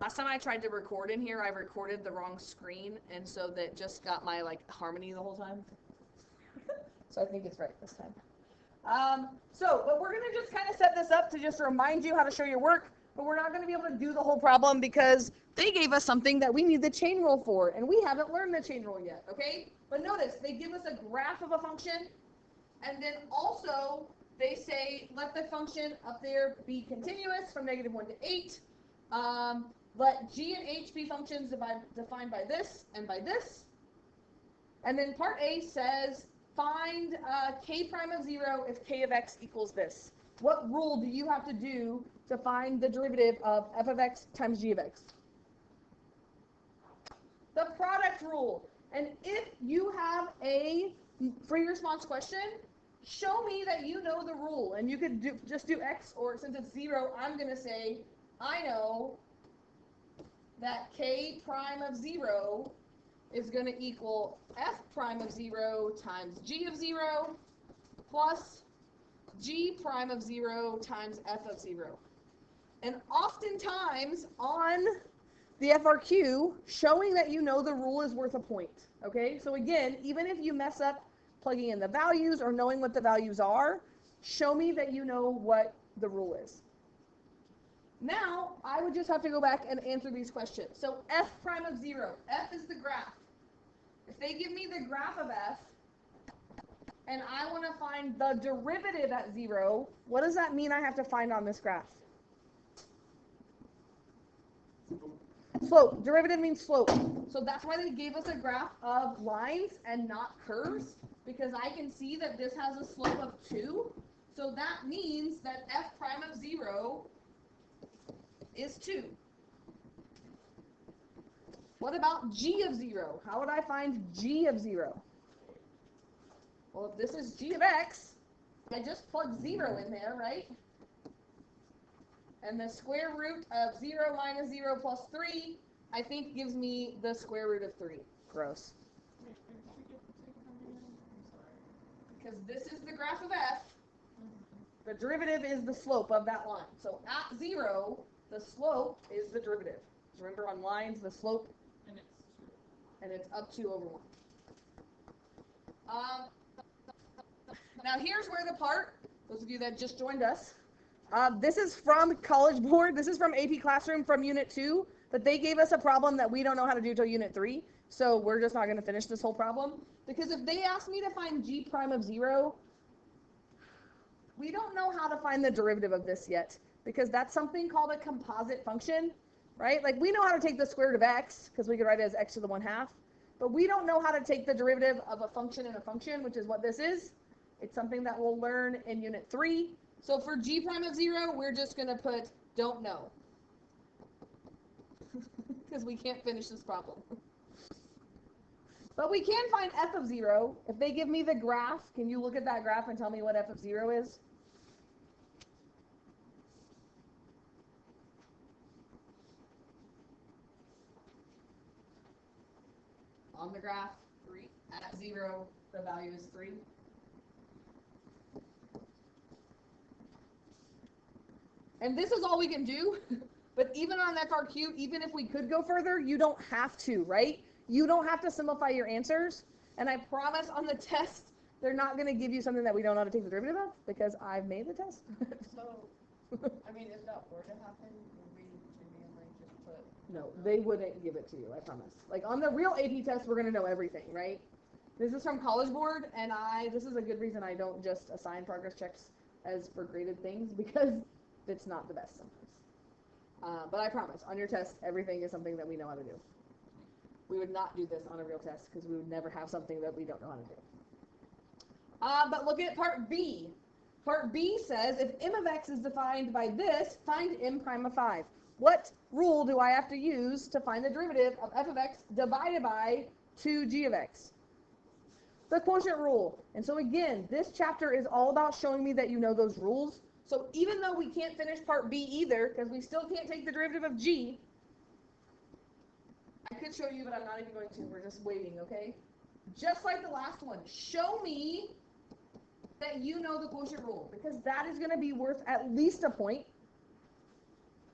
Last time I tried to record in here, I recorded the wrong screen, and so that just got my like harmony the whole time. So I think it's right this time. But we're gonna just kind of set this up to just remind you how to show your work, but we're not gonna be able to do the whole problem because they gave us something that we need the chain rule for, and we haven't learned the chain rule yet, okay? But notice, they give us a graph of a function, and then also they say let the function up there be continuous from -1 to 8. Let G and H be functions defined by this and by this. And then part A says find k prime of 0 if k of x equals this. What rule do you have to do to find the derivative of f of x times g of x? The product rule. And if you have a free response question, show me that you know the rule. And you could just do x, or since it's 0, I'm going to say I know that k prime of 0 is going to equal f prime of 0 times g of 0 plus g prime of 0 times f of 0. And oftentimes on the FRQ, showing that you know the rule is worth a point. Okay, so again, even if you mess up plugging in the values or knowing what the values are, show me that you know what the rule is. Now, I would just have to go back and answer these questions. So f prime of 0, f is the graph. If they give me the graph of f, and I want to find the derivative at 0, what does that mean I have to find on this graph? Slope. Derivative means slope. So that's why they gave us a graph of lines and not curves, because I can see that this has a slope of 2. So that means that f prime of 0 is 2. What about g of 0? How would I find g of 0? Well, if this is g of x, I just plug 0 in there, right? And the square root of 0 minus 0 plus 3, I think gives me the square root of 3. Gross. Because this is the graph of f. The derivative is the slope of that line. So at 0, the slope is the derivative. Remember on lines, the slope, and it's up 2 over 1. Now here's where the part, those of you that just joined us, this is from College Board. This is from AP Classroom from Unit 2, but they gave us a problem that we don't know how to do till Unit 3, so we're just not going to finish this whole problem. Because if they ask me to find g prime of 0, we don't know how to find the derivative of this yet, because that's something called a composite function, right? Like we know how to take the square root of x, because we could write it as x to the 1/2, but we don't know how to take the derivative of a function in a function, which is what this is. It's something that we'll learn in Unit 3. So for g prime of 0, we're just going to put don't know, because we can't finish this problem. But we can find f of 0. If they give me the graph, can you look at that graph and tell me what f of 0 is? On the graph, 3. At 0, the value is 3. And this is all we can do. But even on FRQ, even if we could go further, you don't have to, right? You don't have to simplify your answers. And I promise on the test, they're not going to give you something that we don't know how to take the derivative of, because I've made the test. So, I mean, if that were to happen, would we conveniently just put... No, they wouldn't give it to you, I promise. Like on the real AP test, we're going to know everything, right? This is from College Board, and this is a good reason I don't just assign progress checks as for graded things, because it's not the best sometimes. But I promise, on your test, everything is something that we know how to do. We would not do this on a real test, because we would never have something that we don't know how to do. But look at part B. Part B says, if m of x is defined by this, find m prime of 5. What rule do I have to use to find the derivative of f of x divided by 2g of x? The quotient rule. And so again, this chapter is all about showing me that you know those rules. So even though we can't finish part B either, because we still can't take the derivative of g, I could show you, but I'm not even going to. We're just waiting, okay? Just like the last one, show me that you know the quotient rule, because that is going to be worth at least a point.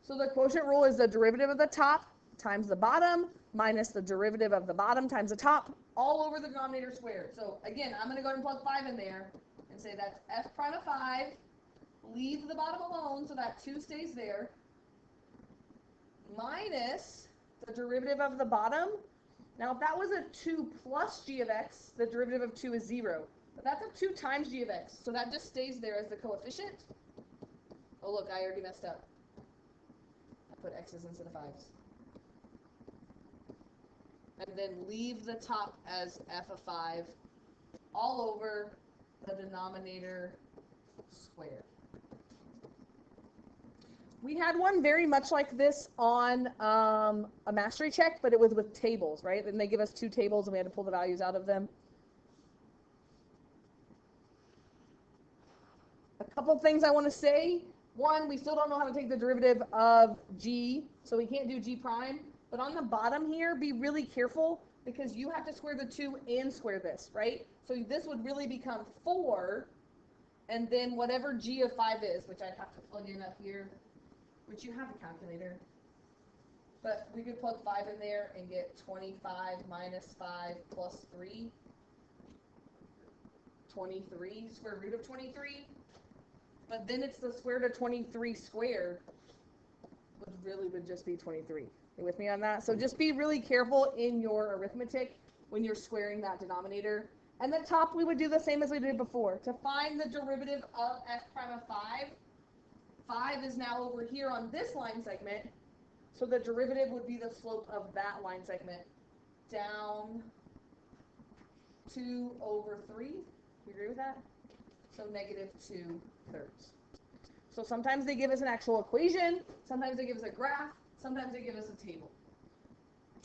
So the quotient rule is the derivative of the top times the bottom minus the derivative of the bottom times the top, all over the denominator squared. So again, I'm going to go ahead and plug 5 in there and say that's f prime of 5. Leave the bottom alone so that 2 stays there. Minus the derivative of the bottom. Now if that was a 2 plus g of x, the derivative of 2 is 0. But that's a 2 times g of x, so that just stays there as the coefficient. Oh look, I already messed up. I put x's instead of 5's. And then leave the top as f of 5 all over the denominator squared. We had one very much like this on a mastery check, but it was with tables, right? And they give us 2 tables and we had to pull the values out of them. A couple things I want to say. One, we still don't know how to take the derivative of g, so we can't do g prime. But on the bottom here, be really careful because you have to square the 2 and square this, right? So this would really become 4, and then whatever g of 5 is, which I'd have to plug in up here, which you have a calculator. But we could plug 5 in there and get 25 minus 5 plus 3. 23, square root of 23. But then it's the square root of 23 squared, which really would just be 23. You with me on that? So just be really careful in your arithmetic when you're squaring that denominator. And the top, we would do the same as we did before. To find the derivative of f prime of 5, 5 is now over here on this line segment. So the derivative would be the slope of that line segment down 2 over 3. You agree with that? So negative 2/3. So sometimes they give us an actual equation, sometimes they give us a graph, sometimes they give us a table.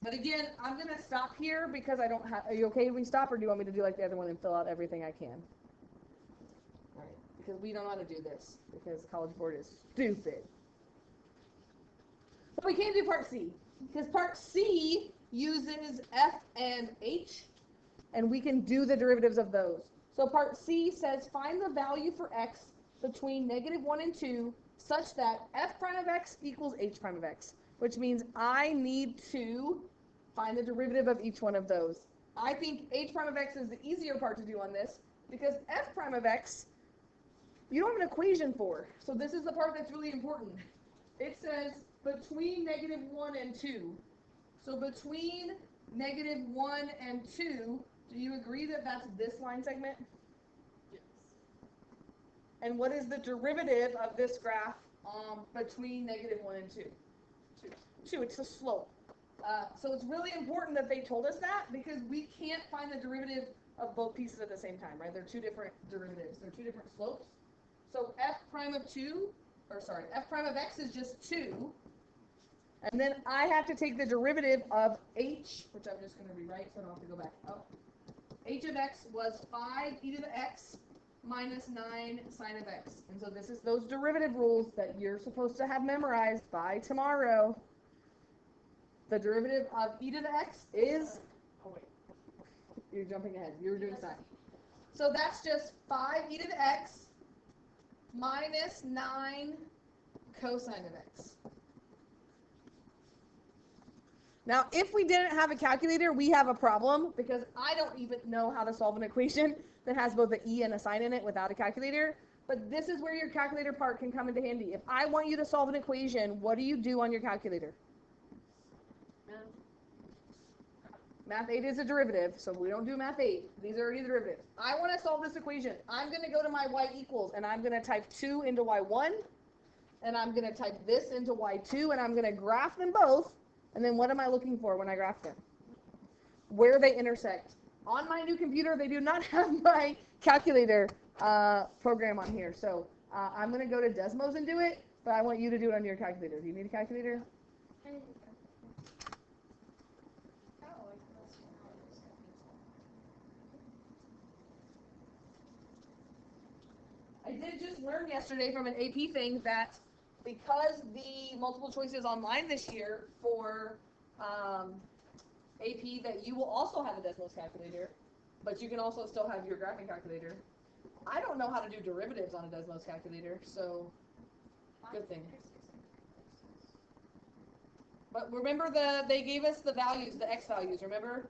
But again, I'm going to stop here because I don't have, are you okay if we stop, or do you want me to do like the other one and fill out everything I can? All right, because we don't know how to do this, because the College Board is stupid. But we can't do part C, because part C uses f and h, and we can do the derivatives of those. So part C says find the value for x between -1 and 2 such that f prime of x equals h prime of x, which means I need to find the derivative of each one of those. I think h prime of x is the easier part to do on this because f prime of x, you don't have an equation for. So this is the part that's really important. It says between -1 and 2. So between -1 and 2, do you agree that that's this line segment? Yes. And what is the derivative of this graph between -1 and 2? 2. It's the slope. So it's really important that they told us that because we can't find the derivative of both pieces at the same time, right? They're 2 different derivatives. They're 2 different slopes. So f prime of x is just 2. And then I have to take the derivative of h, which I'm just going to rewrite so I don't have to go back up. H of x was 5 e to the x minus 9 sine of x. And so this is those derivative rules that you're supposed to have memorized by tomorrow. The derivative of e to the x is, oh wait, you're jumping ahead. You were doing sine. So that's just 5 e to the x minus 9 cosine of x. Now, if we didn't have a calculator, we have a problem because I don't even know how to solve an equation that has both an e and a sine in it without a calculator. But this is where your calculator part can come into handy. If I want you to solve an equation, what do you do on your calculator? Math 8 is a derivative, so we don't do math 8. These are already derivatives. I want to solve this equation. I'm going to go to my y equals, and I'm going to type 2 into y1, and I'm going to type this into y2, and I'm going to graph them both. And then what am I looking for when I graph them? Where they intersect. On my new computer, they do not have my calculator program on here. So I'm going to go to Desmos and do it, but I want you to do it on your calculator. Do you need a calculator? I did just learn yesterday from an AP thing that because the multiple choice is online this year for AP, that you will also have a Desmos calculator, but you can also still have your graphing calculator. I don't know how to do derivatives on a Desmos calculator, so good thing. But remember they gave us the values, the x values, remember?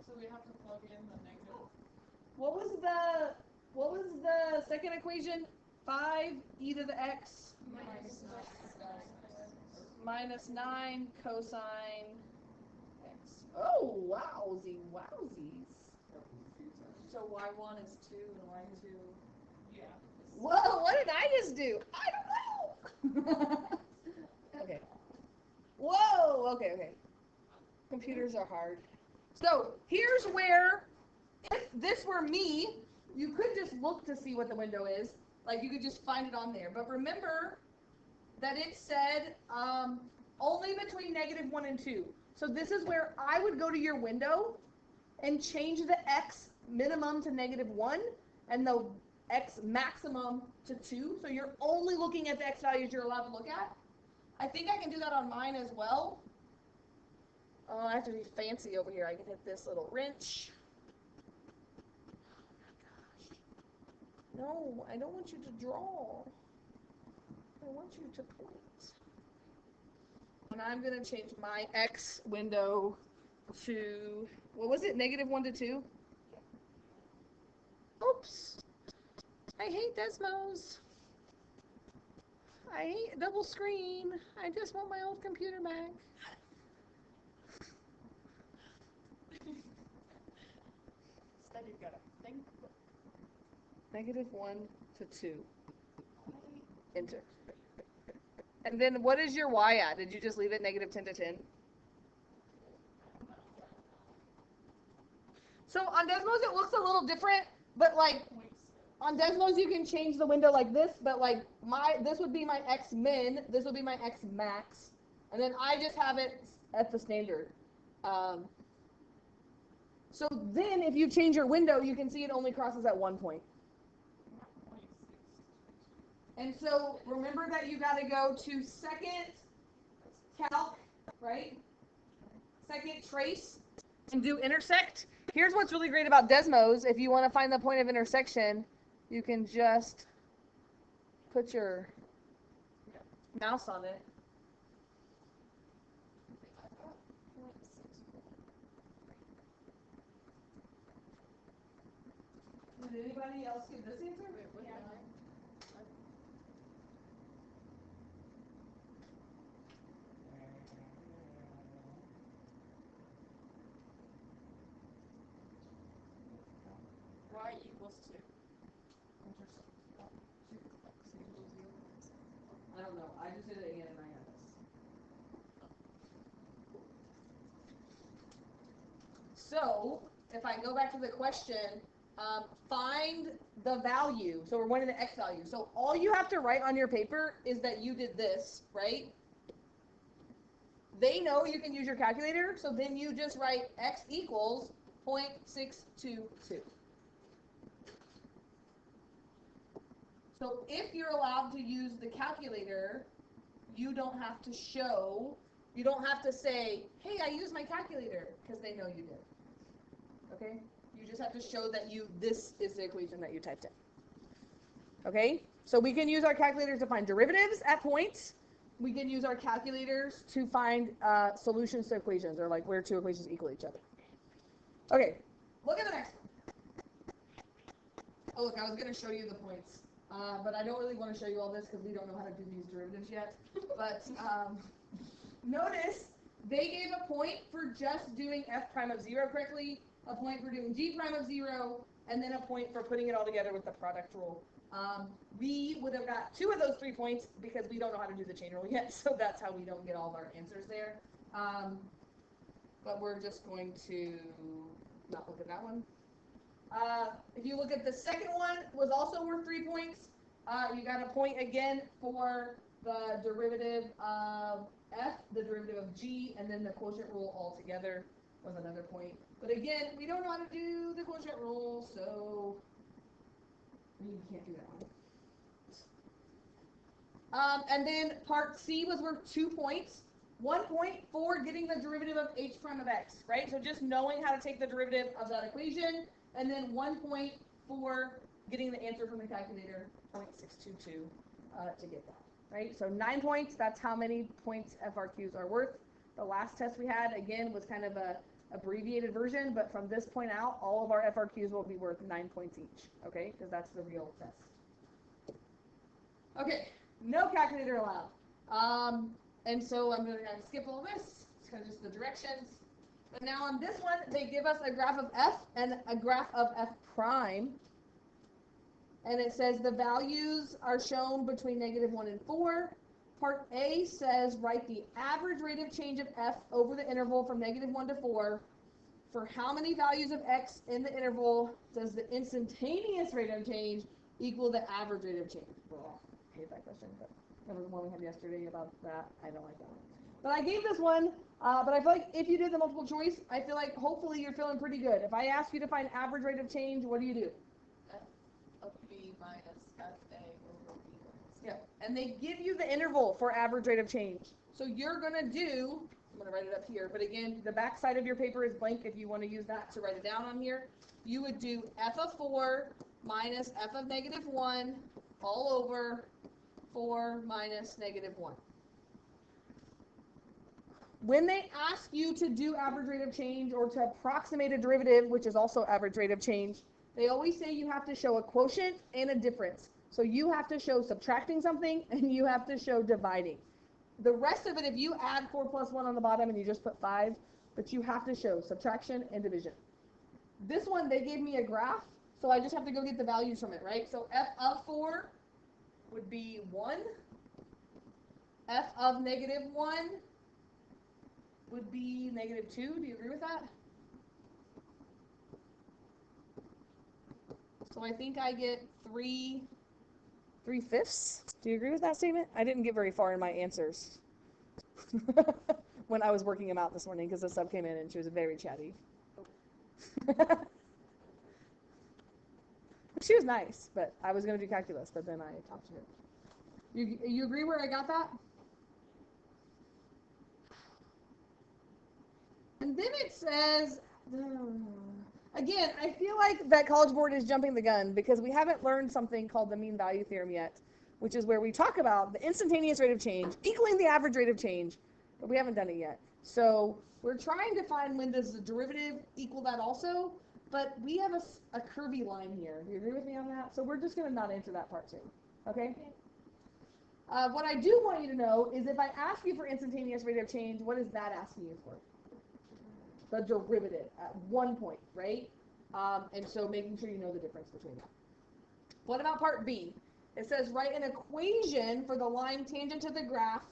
So we have to plug in the negative. What was the second equation? 5e to the x minus 9 cosine x. Oh, wowsies. So y1 is 2 and y2. Yeah. Whoa, what did I just do? I don't know. Okay. Whoa, okay. Computers are hard. So here's where, if this were me, you could just look to see what the window is. Like you could just find it on there. But remember that it said only between -1 and 2. So this is where I would go to your window and change the x minimum to -1 and the x maximum to 2. So you're only looking at the x values you're allowed to look at. I think I can do that on mine as well. I have to be fancy over here. I can hit this little wrench. No, I don't want you to draw. I want you to point. And I'm going to change my X window to, what was it, -1 to 2? Oops. I hate Desmos. I hate double screen. I just want my old computer back. Instead you've got to think. -1 to 2. Enter. And then what is your y at? Did you just leave it -10 to 10? So on Desmos it looks a little different, but like on Desmos you can change the window like this, but like this would be my x min, this would be my x max, and then I just have it at the standard. So then if you change your window, you can see it only crosses at one point. And so remember that you got to go to second calc, right? Second trace and do intersect. Here's what's really great about Desmos. If you want to find the point of intersection, you can just put your mouse on it. Did anybody else give this answer? Yeah. Y equals 2. I don't know. I just did it again and I got this. So, if I go back to the question, find the value. So we're wanting the x value. So all you have to write on your paper is that you did this, right? They know you can use your calculator, so then you just write x equals 0.622. So if you're allowed to use the calculator, you don't have to show, you don't have to say, hey, I used my calculator, because they know you did. Okay? You just have to show that this is the equation that you typed in. Okay? So we can use our calculators to find derivatives at points. We can use our calculators to find solutions to equations, or like where two equations equal each other. Okay, look at the next one. Oh, look, I was going to show you the points. But I don't really want to show you all this because we don't know how to do these derivatives yet. But notice they gave a point for just doing f prime of 0 correctly, a point for doing g prime of 0, and then a point for putting it all together with the product rule. We would have got 2 of those 3 points because we don't know how to do the chain rule yet, so that's how we don't get all of our answers there. But we're just going to not look at that one. If you look at the second one, was also worth 3 points. You got a point again for the derivative of f, the derivative of g, and then the quotient rule all together was another point. But again, we don't know how to do the quotient rule, so we can't do that one. And then part C was worth 2 points. 1 point for getting the derivative of h prime of x, right? So just knowing how to take the derivative of that equation, and then 1 point for getting the answer from the calculator, 0.622. to get that, right? So 9 points, that's how many points FRQs are worth. The last test we had, again, was kind of a abbreviated version, but from this point out, all of our FRQs will be worth 9 points each, okay? Because that's the real test. Okay, no calculator allowed. And so I'm going to skip all this. It's kind of just the directions. But now on this one, they give us a graph of f and a graph of f prime. And it says the values are shown between -1 and 4. Part A says write the average rate of change of f over the interval from -1 to 4. For how many values of x in the interval does the instantaneous rate of change equal the average rate of change? Well, I hate that question, but that was the one we had yesterday about that. I don't like that one. But I gave this one, but I feel like if you did the multiple choice, I feel like hopefully you're feeling pretty good. If I ask you to find average rate of change, what do? F of B minus FA over B minus. Yeah, and they give you the interval for average rate of change. So you're going to do, I'm going to write it up here, but again, the back side of your paper is blank if you want to use that to write it down on here. You would do f of 4 minus f of -1 all over 4 minus -1. When they ask you to do average rate of change or to approximate a derivative, which is also average rate of change, they always say you have to show a quotient and a difference. So you have to show subtracting something and you have to show dividing. The rest of it, if you add 4 plus 1 on the bottom and you just put 5, but you have to show subtraction and division. This one, they gave me a graph, so I just have to go get the values from it, right? So f of 4 would be 1. F of -1 would be -2. Do you agree with that? So I think I get 3/5. Do you agree with that statement? I didn't get very far in my answers when I was working them out this morning because the sub came in and she was very chatty. She was nice, but I was going to do calculus, but then I talked to her. You agree where I got that? And then it says, again, I feel like that College Board is jumping the gun because we haven't learned something called the mean value theorem yet, which is where we talk about the instantaneous rate of change equaling the average rate of change, but we haven't done it yet. So we're trying to find when does the derivative equal that also, but we have a curvy line here. Do you agree with me on that? So we're just going to not answer that part too, okay? What I do want you to know is if I ask you for instantaneous rate of change, what is that asking you for? The derivative at one point, right? And so making sure you know the difference between that. What about part B? It says write an equation for the line tangent to the graph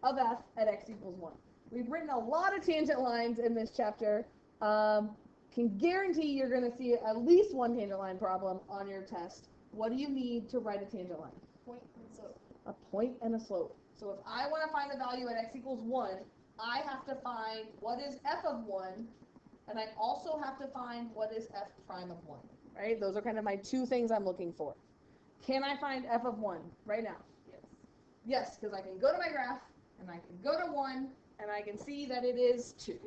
of f at x equals 1. We've written a lot of tangent lines in this chapter. Can guarantee you're going to see at least one tangent line problem on your test. What do you need to write a tangent line? Point and slope. A point and a slope. So if I want to find a value at x equals 1, I have to find what is f of 1, and I also have to find what is f prime of 1, right? Those are kind of my two things I'm looking for. Can I find f of 1 right now? Yes. Yes, because I can go to my graph, and I can go to 1, and I can see that it is 2.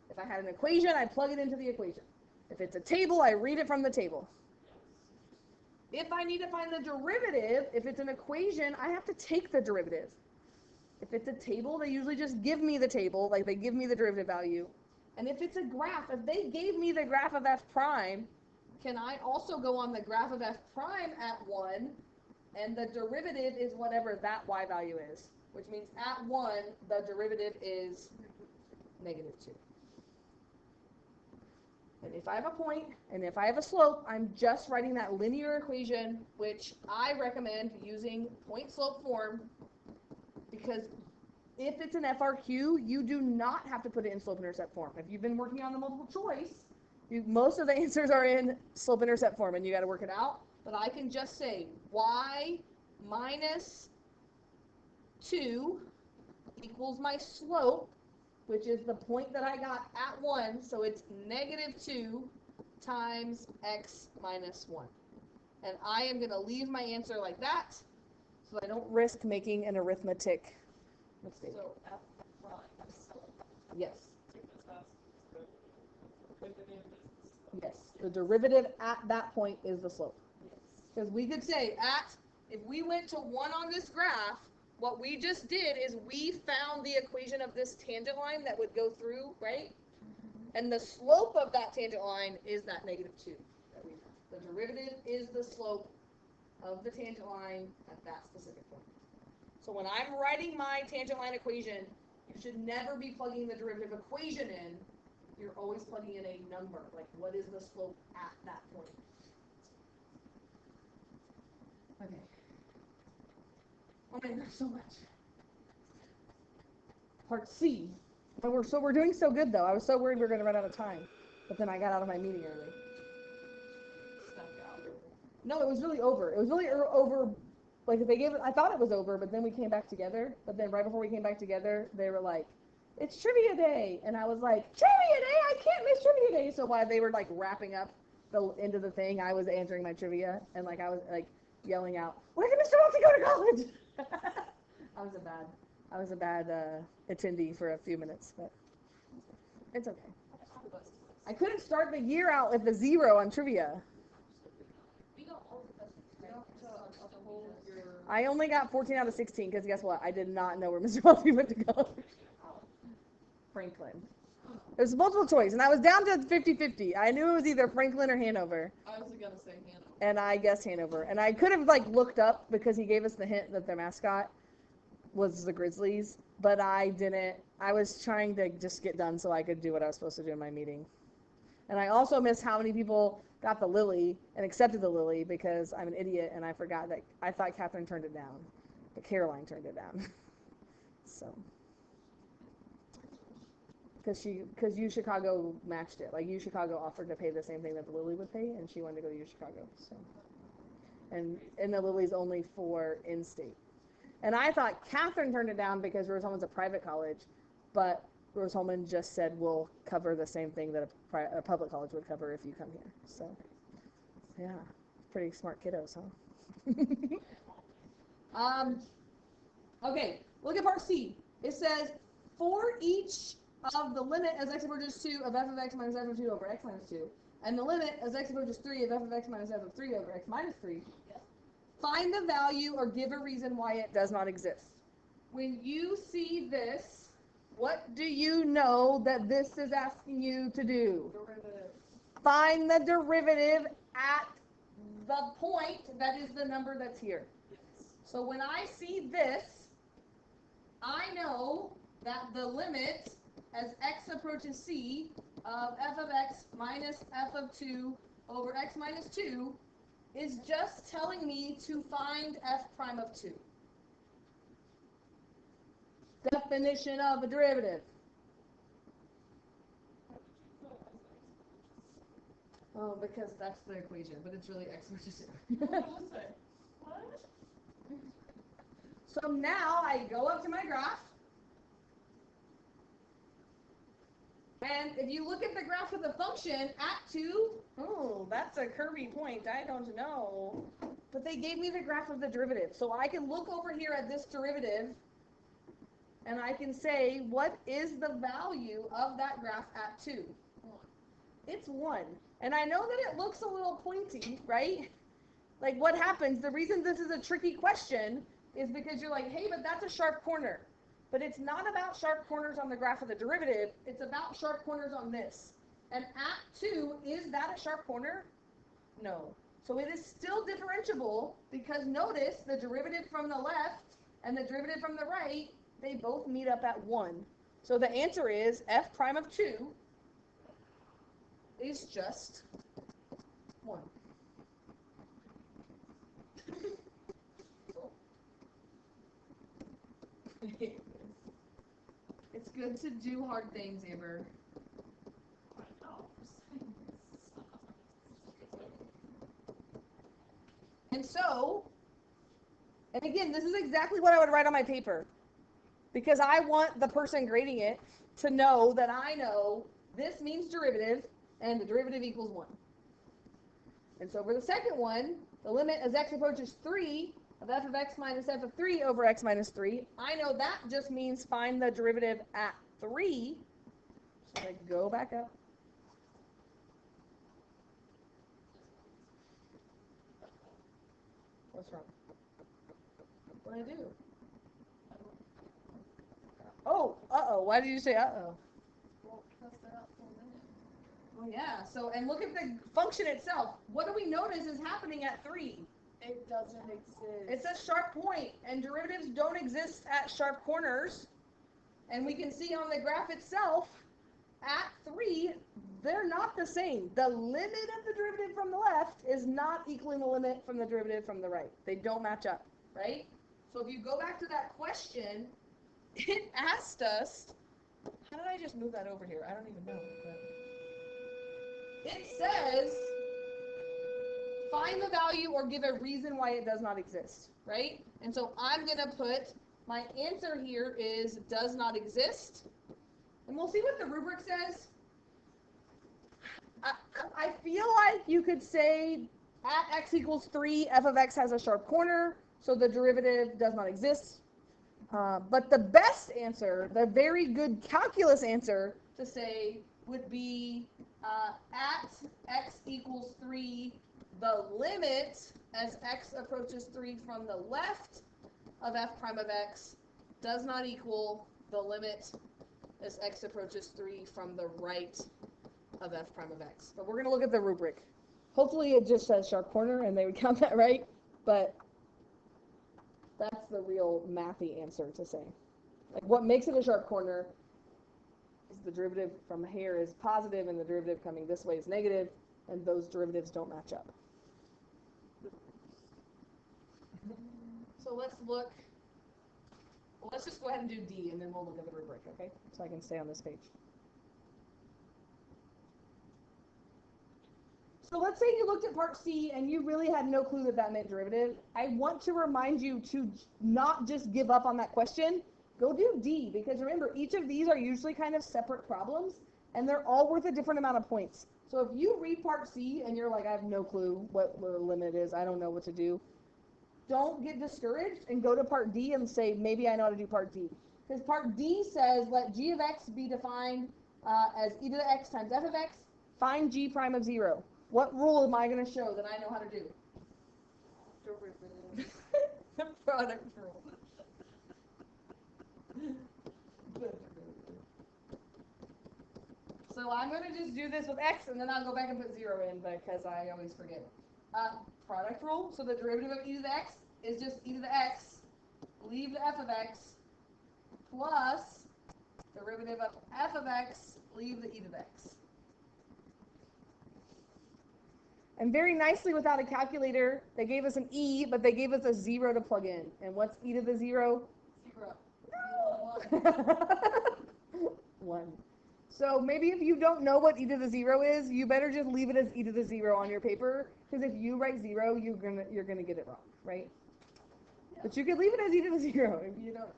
If I had an equation, I plug it into the equation. If it's a table, I read it from the table. If I need to find the derivative, if it's an equation, I have to take the derivative. If it's a table, they usually just give me the table, like they give me the derivative value. And if it's a graph, if they gave me the graph of f prime, can I also go on the graph of f prime at 1, and the derivative is whatever that y value is, which means at 1, the derivative is -2. And if I have a point, and if I have a slope, I'm just writing that linear equation, which I recommend using point-slope form, because if it's an FRQ, you do not have to put it in slope-intercept form. If you've been working on the multiple choice, most of the answers are in slope-intercept form, and you got to work it out. But I can just say y minus 2 equals my slope, which is the point that I got at 1, so it's -2 times x minus 1. And I am going to leave my answer like that, so I don't risk making an arithmetic mistake. So f prime is slope. Yes. Yes, the derivative at that point is the slope. Yes. Because we could say at if we went to 1 on this graph, what we just did is we found the equation of this tangent line that would go through, right? And the slope of that tangent line is that -2 that we have. The derivative is the slope of the tangent line at that specific point. So when I'm writing my tangent line equation, you should never be plugging the derivative equation in. You're always plugging in a number, like what is the slope at that point. Okay. Oh man, there's so much. Part C. But we're doing so good though. I was so worried we were gonna run out of time, but then I got out of my meeting early. Stuck out. No, it was really over. It was really over. Like they gave it. I thought it was over, but then we came back together. But then right before we came back together, they were like, "It's trivia day," and I was like, "Trivia day! I can't miss trivia day!" So while they were like wrapping up the end of the thing, I was answering my trivia and like I was like yelling out, "Where did Mr. Welty go to college?" I was a bad attendee for a few minutes, but it's okay. I couldn't start the year out with a 0 on trivia. We got all the questions. We don't have to uphold your. I only got 14 out of 16 because guess what? I did not know where Mr. Welty went to go. Franklin. It was multiple choice, and I was down to 50-50. I knew it was either Franklin or Hanover, I was gonna say Hannah. and I guessed Hanover. And I could have like looked up because he gave us the hint that their mascot was the Grizzlies, but I didn't. I was trying to just get done so I could do what I was supposed to do in my meeting. And I also missed how many people got the Lily and accepted the Lily because I'm an idiot and I forgot that I thought Catherine turned it down, but Caroline turned it down. So, because U Chicago matched it, like U Chicago offered to pay the same thing that the Lily would pay, and she wanted to go to U Chicago. So, and the Lily's only for in-state. And I thought Catherine turned it down because Rose-Hulman's a private college, but Rose-Hulman just said we'll cover the same thing that a public college would cover if you come here. So, yeah, pretty smart kiddos, huh? Okay, look at part C. It says for each of the limit as x approaches 2 of f of x minus f of 2 over x minus 2, and the limit as x approaches 3 of f of x minus f of 3 over x minus 3, find the value or give a reason why it does not exist. When you see this, what do you know that this is asking you to do? Derivative. Find the derivative at the point that is the number that's here. So when I see this, I know that the limit as x approaches c of f of x minus f of 2 over x minus 2 is just telling me to find f prime of 2. Definition of a derivative. Oh, because that's the equation, but it's really x approaches 2. What? So now I go up to my graph. And if you look at the graph of the function at 2, oh, that's a curvy point. I don't know. But they gave me the graph of the derivative. So I can look over here at this derivative, and I can say, what is the value of that graph at 2? It's 1. And I know that it looks a little pointy, right? Like what happens, the reason this is a tricky question is because you're like, hey, but that's a sharp corner. But it's not about sharp corners on the graph of the derivative. It's about sharp corners on this. And at 2, is that a sharp corner? No. So it is still differentiable because notice the derivative from the left and the derivative from the right, they both meet up at 1. So the answer is f prime of 2 is just 1. It's good to do hard things, Amber. And so, and again, this is exactly what I would write on my paper. Because I want the person grading it to know that I know this means derivative, and the derivative equals 1. And so for the second one, the limit as x approaches 3 of f of x minus f of 3 over x minus 3, I know that just means find the derivative at 3. So I go back up. What's wrong? What did I do? Oh, uh-oh. Why did you say uh-oh? Well, because they're not full limit. Oh, yeah. So, and look at the function itself. What do we notice is happening at 3? It doesn't exist. It's a sharp point, and derivatives don't exist at sharp corners. And we can see on the graph itself, at 3, they're not the same. The limit of the derivative from the left is not equaling the limit from the derivative from the right. They don't match up, right? So if you go back to that question, it asked us, how did I just move that over here? I don't even know. But it says, find the value or give a reason why it does not exist, right? And so I'm going to put, my answer here is does not exist. And we'll see what the rubric says. I feel like you could say at x equals 3, f of x has a sharp corner, so the derivative does not exist. But the best answer, the very good calculus answer to say would be at x equals 3, the limit as x approaches 3 from the left of f prime of x does not equal the limit as x approaches 3 from the right of f prime of x. But we're going to look at the rubric. Hopefully it just says sharp corner and they would count that right, but that's the real mathy answer to say. Like what makes it a sharp corner is the derivative from here is positive and the derivative coming this way is negative, and those derivatives don't match up. So let's look. Well, let's just go ahead and do D, and then we'll look at the rubric, okay? So I can stay on this page. So let's say you looked at part C and you really had no clue that that meant derivative. I want to remind you to not just give up on that question. Go do D, because remember, each of these are usually kind of separate problems, and they're all worth a different amount of points. So if you read part C and you're like, I have no clue what the limit is, I don't know what to do, don't get discouraged and go to part D and say, maybe I know how to do part D. Because part D says, let g of x be defined as e to the x times f of x, find g prime of 0. What rule am I going to show that I know how to do? Derivative. The product rule. So I'm going to just do this with x, and then I'll go back and put 0 in because I always forget. Product rule, so the derivative of e to the x is just e to the x, leave the f of x, plus derivative of f of x, leave the e to the x. And very nicely, without a calculator, they gave us an e, but they gave us a 0 to plug in. And what's e to the 0? 0. No! 1. So maybe if you don't know what e to the 0 is, you better just leave it as e to the 0 on your paper, because if you write 0, you're gonna get it wrong, right? Yeah. But you could leave it as e to the 0 if you don't.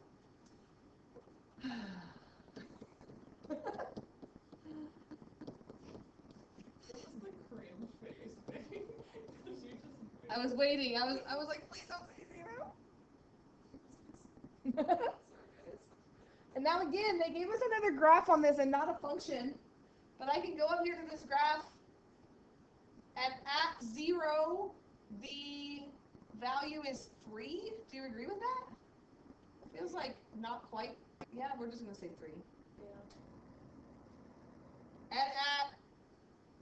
I was waiting. I was like, please don't say 0. And now again, they gave us another graph on this and not a function. But I can go up here to this graph, and at 0, the value is 3. Do you agree with that? It feels like not quite. Yeah, we're just going to say 3. Yeah. And at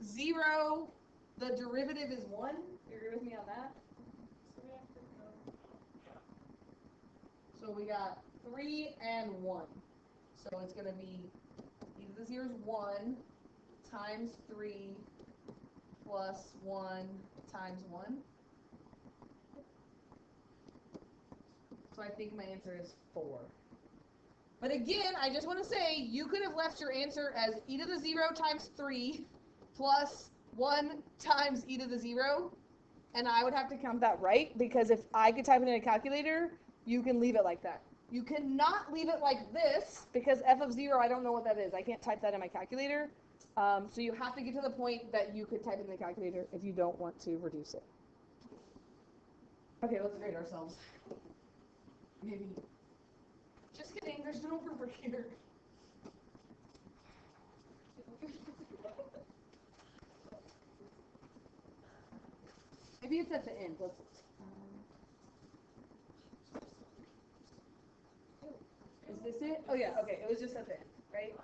0, the derivative is 1. You agree with me on that? So we got 3 and 1. So it's going to be e to the 0 is 1 times 3 plus 1 times 1. So I think my answer is 4. But again, I just want to say, you could have left your answer as e to the 0 times 3 plus 1 times e to the 0, and I would have to count that right, because if I could type it in a calculator, you can leave it like that. You cannot leave it like this, because f of 0, I don't know what that is. I can't type that in my calculator. So you have to get to the point that you could type it in the calculator if you don't want to reduce it. Okay, let's grade ourselves. Maybe. Just kidding, there's no rubric here. Maybe it's at the end. Let's this it? Oh yeah, okay, it was just at the end, right?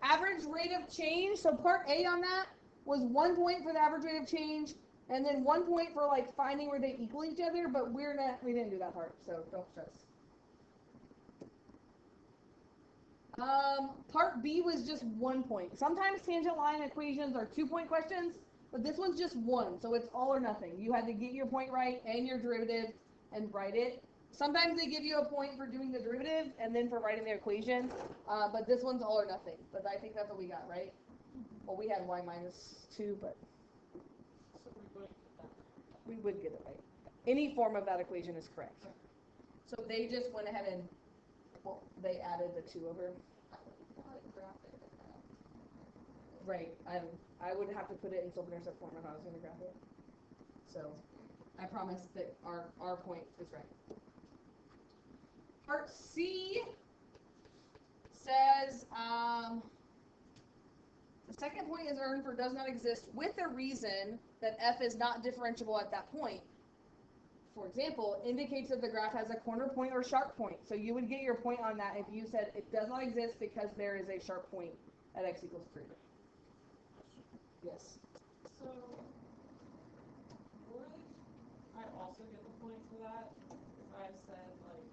Average rate of change, so part A on that was 1 point for the average rate of change, and then 1 point for like finding where they equal each other, but we didn't do that part, so don't stress. Part B was just 1 point. Sometimes tangent line equations are 2-point questions, but this one's just one, so it's all or nothing. You had to get your point right and your derivative and write it. Sometimes they give you a point for doing the derivative and then for writing the equation, but this one's all or nothing. But I think that's what we got, right? Well, we had y minus 2, but we would get it right. Any form of that equation is correct. So they just went ahead and, well, they added the 2 over. Right. I would have to put it in self-intercept form if I was going to graph it. So I promise that our point is right. Part C says the second point is earned for does not exist with a reason that f is not differentiable at that point. For example, indicates that the graph has a corner point or sharp point. So you would get your point on that if you said it does not exist because there is a sharp point at x equals 3. Yes. So, would I also get the point for that if I said, like,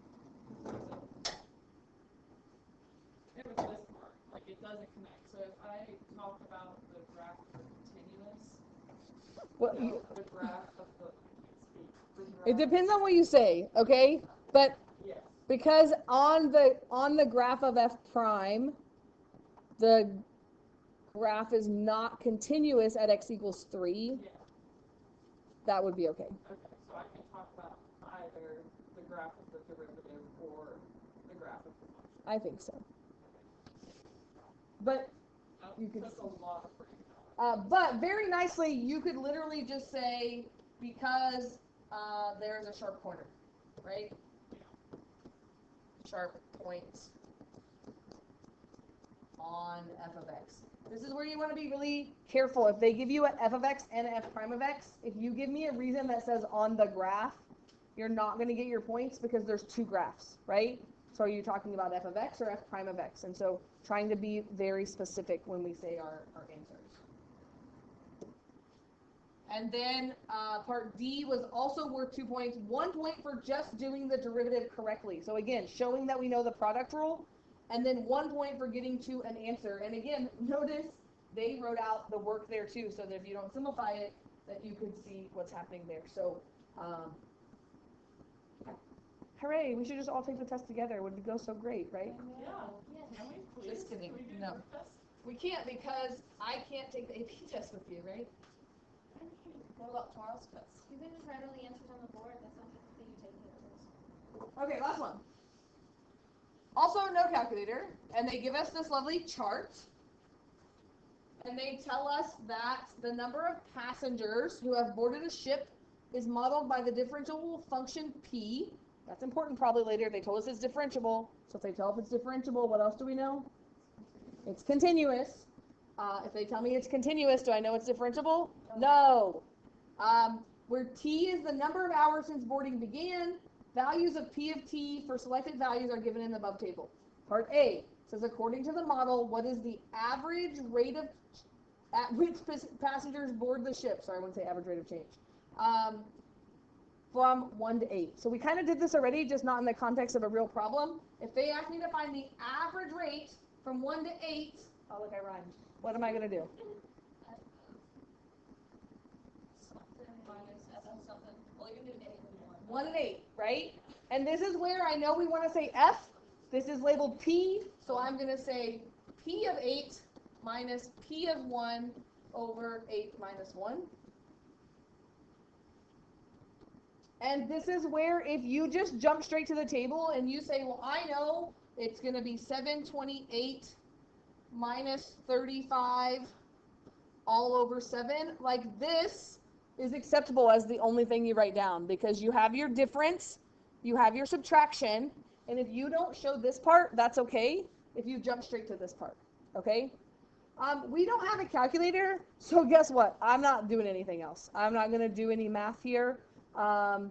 it was this part, like, it doesn't connect. So if I talk about the graph of continuous, Well, the graph of the it depends on what you say, okay? But yes. because on the graph of f prime, the graph is not continuous at x equals 3, Yeah. that would be okay. Okay, so I can talk about either the graph of the derivative or the graph of the function. I think so. But you could. That's a lot of breakdown. But very nicely, you could literally just say because there's a sharp corner, right? Sharp points on f of x. This is where you want to be really careful. If they give you an f of x and an f prime of x, if you give me a reason that says on the graph, you're not going to get your points because there's 2 graphs, right? So are you talking about f of x or f prime of x? And so trying to be very specific when we say our answers. And then part D was also worth 2 points. 1 point for just doing the derivative correctly. So again, showing that we know the product rule. And then 1 point for getting to an answer. And again, notice they wrote out the work there too, so that if you don't simplify it, that you could see what's happening there. So, hooray, we should just all take the test together. It would go so great, right? Yeah. Can we please? Just kidding. Can we do No. the test? We can't because I can't take the AP test with you, right? What about tomorrow's test? You can just write all the answers on the board. That's not that you take it. Okay, last one. Also, no calculator, and they give us this lovely chart, and they tell us that the number of passengers who have boarded a ship is modeled by the differentiable function p. That's important probably later. They told us it's differentiable, so if they tell us it's differentiable, what else do we know? It's continuous. If they tell me it's continuous, do I know it's differentiable? No. Where t is the number of hours since boarding began, values of p of t for selected values are given in the above table. Part A says, according to the model, what is the average rate of, at which passengers board the ship? Sorry, I wouldn't say average rate of change. From 1 to 8. So we kind of did this already, just not in the context of a real problem. If they ask me to find the average rate from 1 to 8, oh look, I rhymed. What am I going to do? Something minus f of something. Well, you can do 8 and 1 and 8, right? And this is where I know we want to say f. This is labeled p, so I'm going to say p of 8 minus p of 1 over 8 minus 1. And this is where if you just jump straight to the table and you say, well, I know it's going to be 728 minus 35 all over 7, like this is acceptable as the only thing you write down because you have your difference, you have your subtraction, and if you don't show this part, that's okay if you jump straight to this part, okay? We don't have a calculator, so guess what? I'm not doing anything else. I'm not going to do any math here. I'm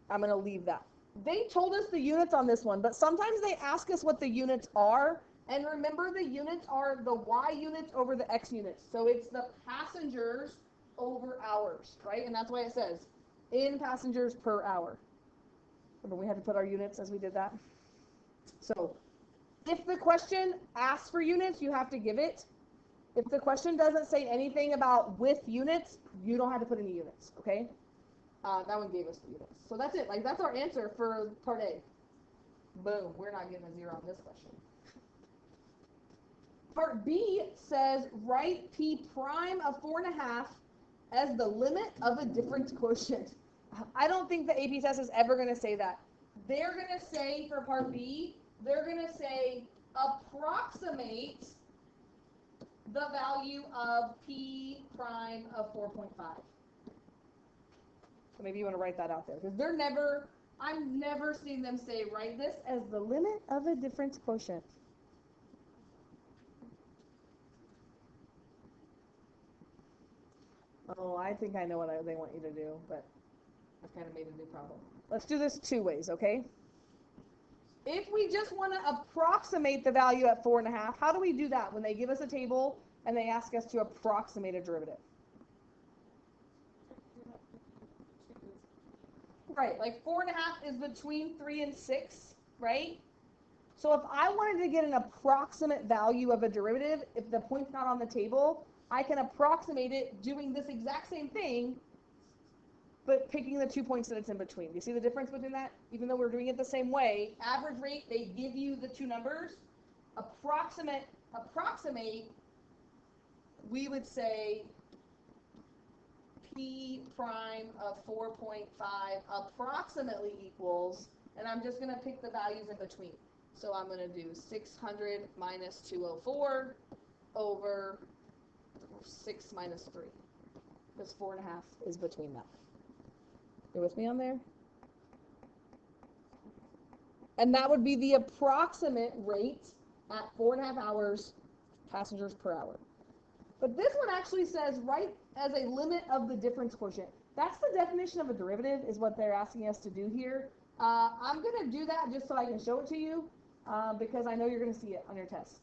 going to leave that. they told us the units on this one, but sometimes they ask us what the units are. And remember, the units are the y units over the x units. So it's the passengers over hours, right? And that's why it says in passengers per hour. Remember, we had to put our units as we did that. So if the question asks for units, you have to give it. If the question doesn't say anything about with units, you don't have to put any units, okay? That one gave us the units. So that's it. Like, that's our answer for part A. Boom. We're not getting a 0 on this question. Part B says write p prime of 4.5 as the limit of a difference quotient. I don't think the AP test is ever going to say that. They're going to say for part B, they're going to say approximate the value of p prime of 4.5. So maybe you want to write that out there, because I've never seen them say write this as the limit of a difference quotient. Oh, I think I know what they want you to do, but I've kind of made a new problem. Let's do this 2 ways, okay? If we just want to approximate the value at 4.5, how do we do that when they give us a table and they ask us to approximate a derivative? Right, like 4.5 is between 3 and 6, right? So if I wanted to get an approximate value of a derivative, if the point's not on the table, I can approximate it doing this exact same thing, but picking the 2 points that it's in between. Do you see the difference between that? Even though we're doing it the same way, average rate, they give you the 2 numbers. Approximate, we would say p prime of 4.5 approximately equals, and I'm just going to pick the values in between. So I'm going to do 600 minus 204 over 6 minus 3. Because 4.5 is between that. You with me on there? And that would be the approximate rate at 4.5 hours, passengers per hour. But this one actually says right as a limit of the difference quotient. That's the definition of a derivative, is what they're asking us to do here. I'm going to do that just so I can show it to you, because I know you're going to see it on your test.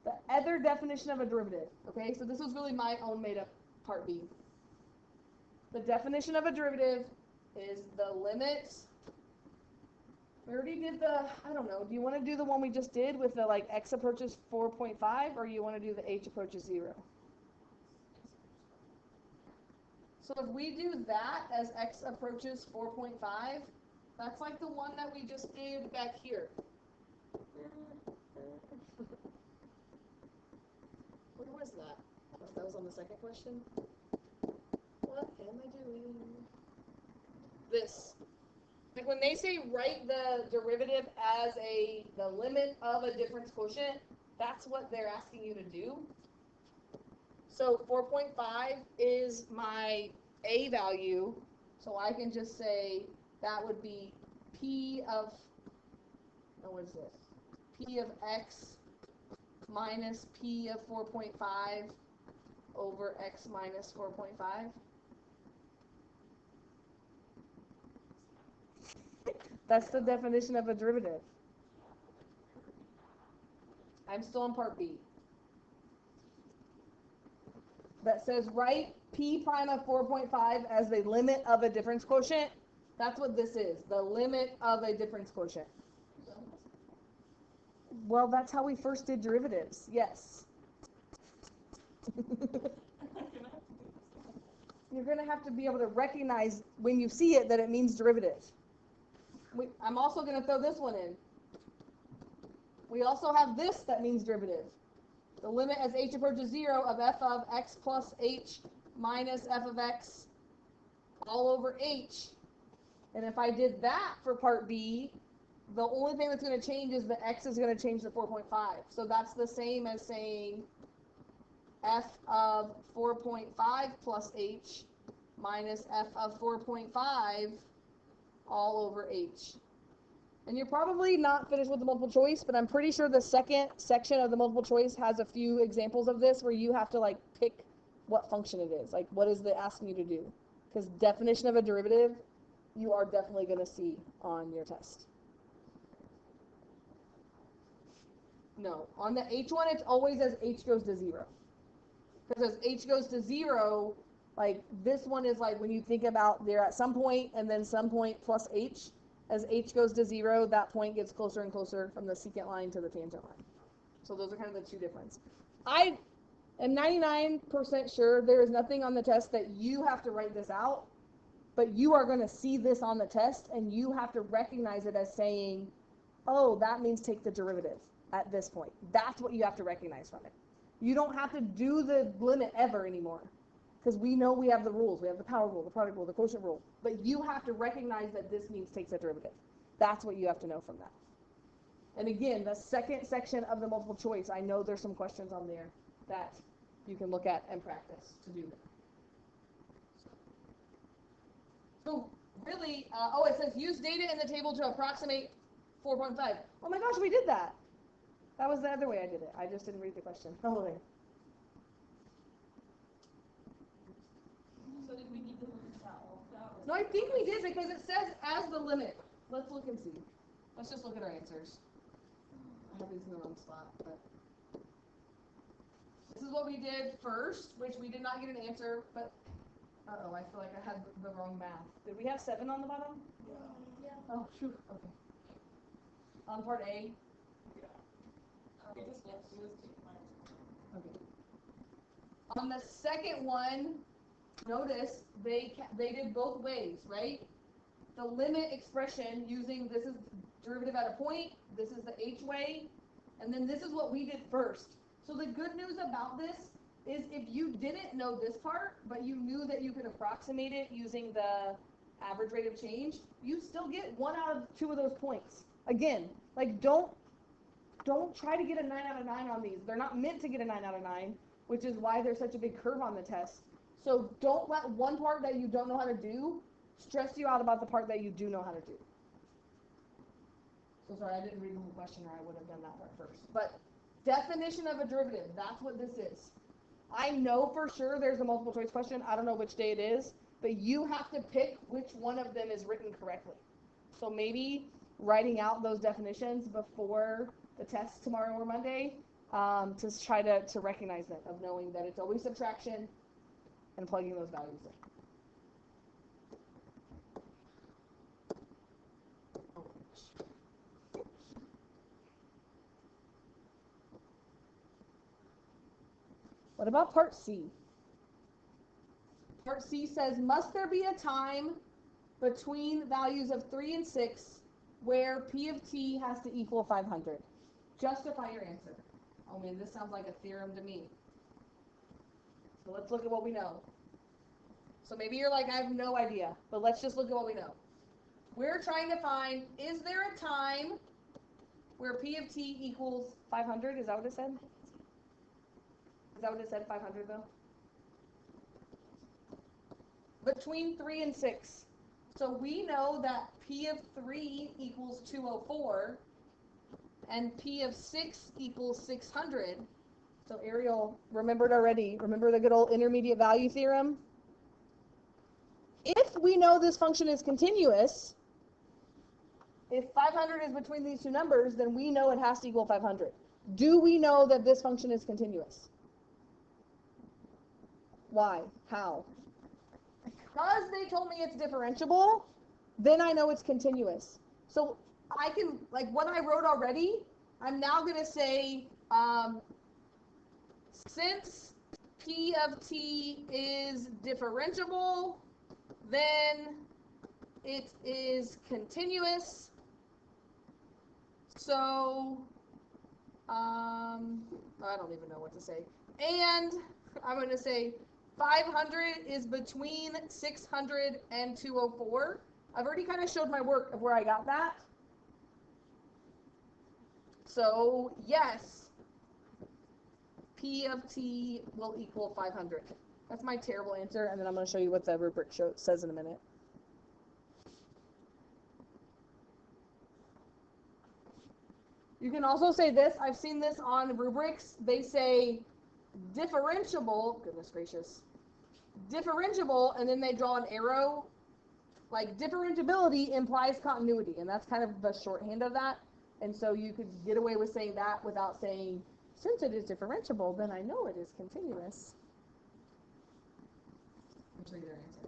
The other definition of a derivative, okay? So this was really my own made-up part B. The definition of a derivative is the limit. We already did the, I don't know, do you want to do the one we just did with the like x approaches 4.5, or you want to do the h approaches 0? So if we do that as x approaches 4.5, that's like the one that we just did back here. Where was that? Oh, that was on the second question. What am I doing? This. Like when they say write the derivative as the limit of a difference quotient, that's what they're asking you to do. So 4.5 is my a value, so I can just say that would be p of, oh, what is this? P of x minus p of 4.5 over x minus 4.5. That's the definition of a derivative. I'm still on part B. That says write p prime of 4.5 as the limit of a difference quotient. That's what this is, the limit of a difference quotient. Well, that's how we first did derivatives, yes. You're going to have to be able to recognize when you see it that it means derivative. I'm also going to throw this one in. We also have this that means derivative. The limit as h approaches 0 of f of x plus h minus f of x all over h. And if I did that for part B, the only thing that's going to change is the x is going to change to 4.5. So that's the same as saying f of 4.5 plus h minus f of 4.5 all over h. And you're probably not finished with the multiple choice, but I'm pretty sure the second section of the multiple choice has a few examples of this where you have to like pick what function it is. Like what is it asking you to do? Because definition of a derivative you are definitely going to see on your test. No, on the H one, it's always as H goes to 0. Because as H goes to 0, like this one is like when you think about they're at some point and then some point plus H. As H goes to 0, that point gets closer and closer from the secant line to the tangent line. So those are kind of the two differences. I am 99% sure there is nothing on the test that you have to write this out, but you are going to see this on the test and you have to recognize it as saying, oh, that means take the derivative at this point. That's what you have to recognize from it. You don't have to do the limit ever anymore because we know we have the rules. We have the power rule, the product rule, the quotient rule, but you have to recognize that this means takes a derivative. That's what you have to know from that. And again, the second section of the multiple choice, I know there's some questions on there that you can look at and practice to do that. So really, oh, it says use data in the table to approximate 4.5. Oh my gosh, we did that. That was the other way I did it. I just didn't read the question. Oh, there. So did we need to look at all of that? No, I think we did because it says as the limit. Let's look and see. Let's just look at our answers. I have these in the wrong spot, but this is what we did first, which we did not get an answer, but uh-oh, I feel like I had the wrong math. Did we have 7 on the bottom? Yeah. Oh, shoot. Okay. On part A? We just take mine. Okay. On the second one, notice they did both ways, right? The limit expression using this is derivative at a point, this is the H way, and then this is what we did first. So the good news about this is if you didn't know this part, but you knew that you could approximate it using the average rate of change, you still get 1 out of 2 of those points. Again, like don't try to get a 9 out of 9 on these. They're not meant to get a 9 out of 9, which is why there's such a big curve on the test. So don't let one part that you don't know how to do stress you out about the part that you do know how to do. So sorry, I didn't read the whole question, or I would have done that part first. But definition of a derivative, that's what this is. I know for sure there's a multiple choice question. I don't know which day it is, but you have to pick which one of them is written correctly. So maybe writing out those definitions before the test tomorrow or Monday to try to recognize that, of knowing that it's always subtraction and plugging those values in. What about part C? Part C says, must there be a time between values of 3 and 6 where P of T has to equal 500? Justify your answer. Oh man, this sounds like a theorem to me. So let's look at what we know. So maybe you're like, I have no idea, but let's just look at what we know. We're trying to find, is there a time where P of T equals 500? Is that what it said? Is that what it said, 500 though? Between 3 and 6. So we know that P of 3 equals 204 and P of 6 equals 600. So Ariel remembered already. Remember the good old intermediate value theorem? If we know this function is continuous, if 500 is between these two numbers, then we know it has to equal 500. Do we know that this function is continuous? Why? How? Because they told me it's differentiable, then I know it's continuous. So I can, like what I wrote already, I'm now going to say, since P of T is differentiable, then it is continuous. So, I don't even know what to say. And I'm going to say 500 is between 600 and 204. I've already kind of showed my work of where I got that. So, yes, P of T will equal 500. That's my terrible answer, and then I'm going to show you what the rubric says in a minute. You can also say this. I've seen this on rubrics. They say differentiable, goodness gracious, differentiable, and then they draw an arrow Like differentiability implies continuity, and that's kind of the shorthand of that. And so you could get away with saying that without saying, since it is differentiable, then I know it is continuous. I'll show you their answer.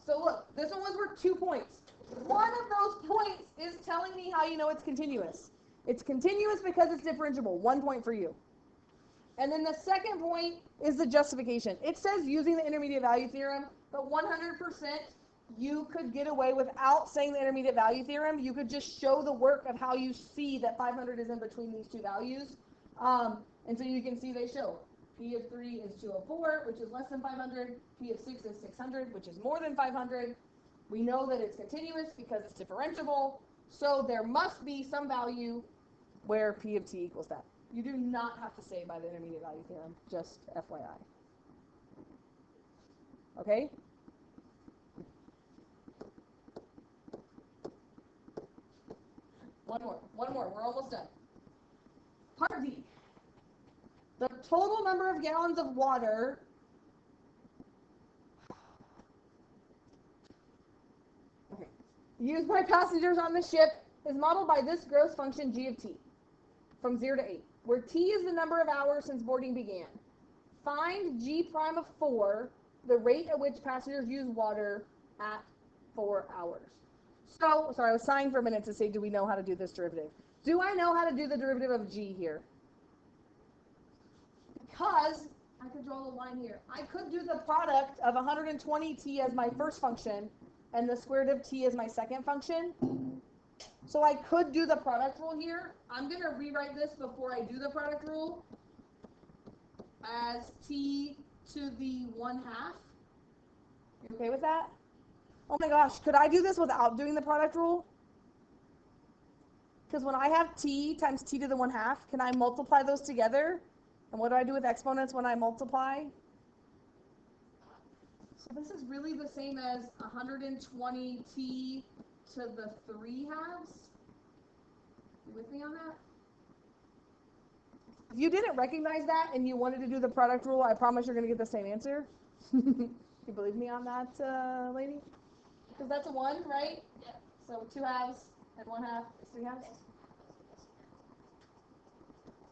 So look, this one was worth 2 points. One of those points is telling me how you know it's continuous. It's continuous because it's differentiable. 1 point for you. And then the second point is the justification. It says using the intermediate value theorem, but 100% you could get away without saying the intermediate value theorem. You could just show the work of how you see that 500 is in between these two values. And so you can see they show P of 3 is 204, which is less than 500. P of 6 is 600, which is more than 500. We know that it's continuous because it's differentiable. So there must be some value where P of t equals that. You do not have to say by the intermediate value theorem, just FYI. Okay? One more, we're almost done. Part D. The total number of gallons of water used by passengers on the ship is modeled by this gross function g of t from 0 to 8, where t is the number of hours since boarding began. Find g prime of 4, the rate at which passengers use water at 4 hours. So, sorry, I was sighing for a minute to say, do we know how to do this derivative? Do I know how to do the derivative of g here? Because I could draw the line here. I could do the product of 120t as my first function and the square root of t as my second function. So I could do the product rule here. I'm going to rewrite this before I do the product rule as t to the 1/2. You okay with that? Oh my gosh, could I do this without doing the product rule? Because when I have t times t to the 1/2, can I multiply those together? And what do I do with exponents when I multiply? So this is really the same as 120t to the 3/2. You with me on that? If you didn't recognize that and you wanted to do the product rule, I promise you're going to get the same answer. You believe me on that, lady? Because that's a 1, right? Yeah. So 2/2 and 1/2 is 3/2.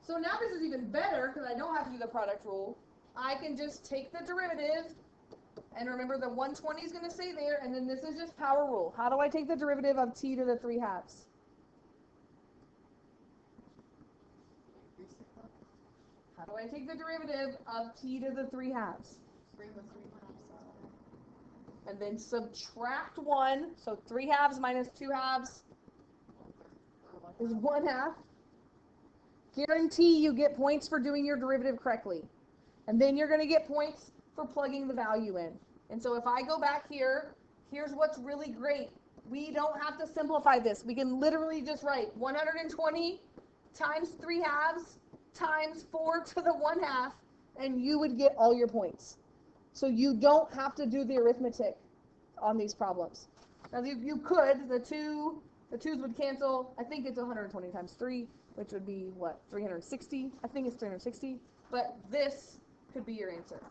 So now this is even better because I don't have to do the product rule. I can just take the derivative, and remember the 120 is going to stay there, and then this is just power rule. How do I take the derivative of t to the 3/2? How do I take the derivative of t to the 3/2? Bring the 3/2 out. And then subtract 1, so 3/2 minus 2/2 is 1/2. Guarantee you get points for doing your derivative correctly. And then you're going to get points for plugging the value in. And so if I go back here, here's what's really great. We don't have to simplify this. We can literally just write 120 times 3/2 times 4 to the 1/2, and you would get all your points. So you don't have to do the arithmetic on these problems. Now you could, the twos would cancel. I think it's 120 times 3, which would be what, 360? I think it's 360, but this could be your answer.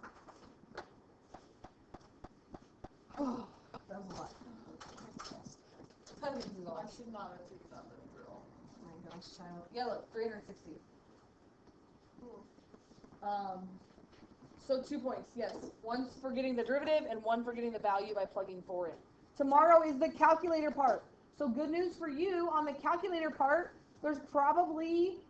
Oh, that was a lot. That is a lot. I should not have taken that little drill. Oh my gosh, child. Yeah, look, 360. So 2 points, yes. One's for getting the derivative and one for getting the value by plugging 4 in. Tomorrow is the calculator part. So good news for you, on the calculator part, there's probably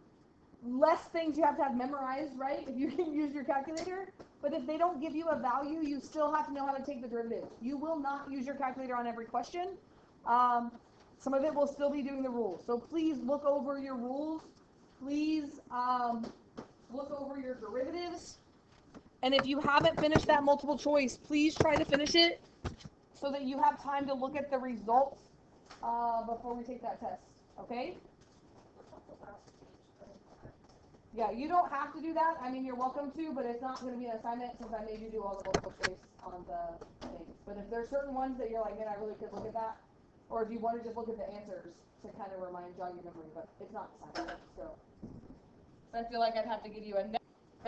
less things you have to have memorized, right? If you can use your calculator. But if they don't give you a value, you still have to know how to take the derivative. You will not use your calculator on every question. Some of it will still be doing the rules. So please look over your rules. Please look over your derivatives. And if you haven't finished that multiple choice, please try to finish it so that you have time to look at the results before we take that test. Okay? Yeah, you don't have to do that. I mean, you're welcome to, but it's not going to be an assignment since I made you do all the multiple choice on the things. But if there's certain ones that you're like, man, I really could look at that, or if you want to just look at the answers to kind of jog your memory, but it's not an assignment. So I feel like I'd have to give you a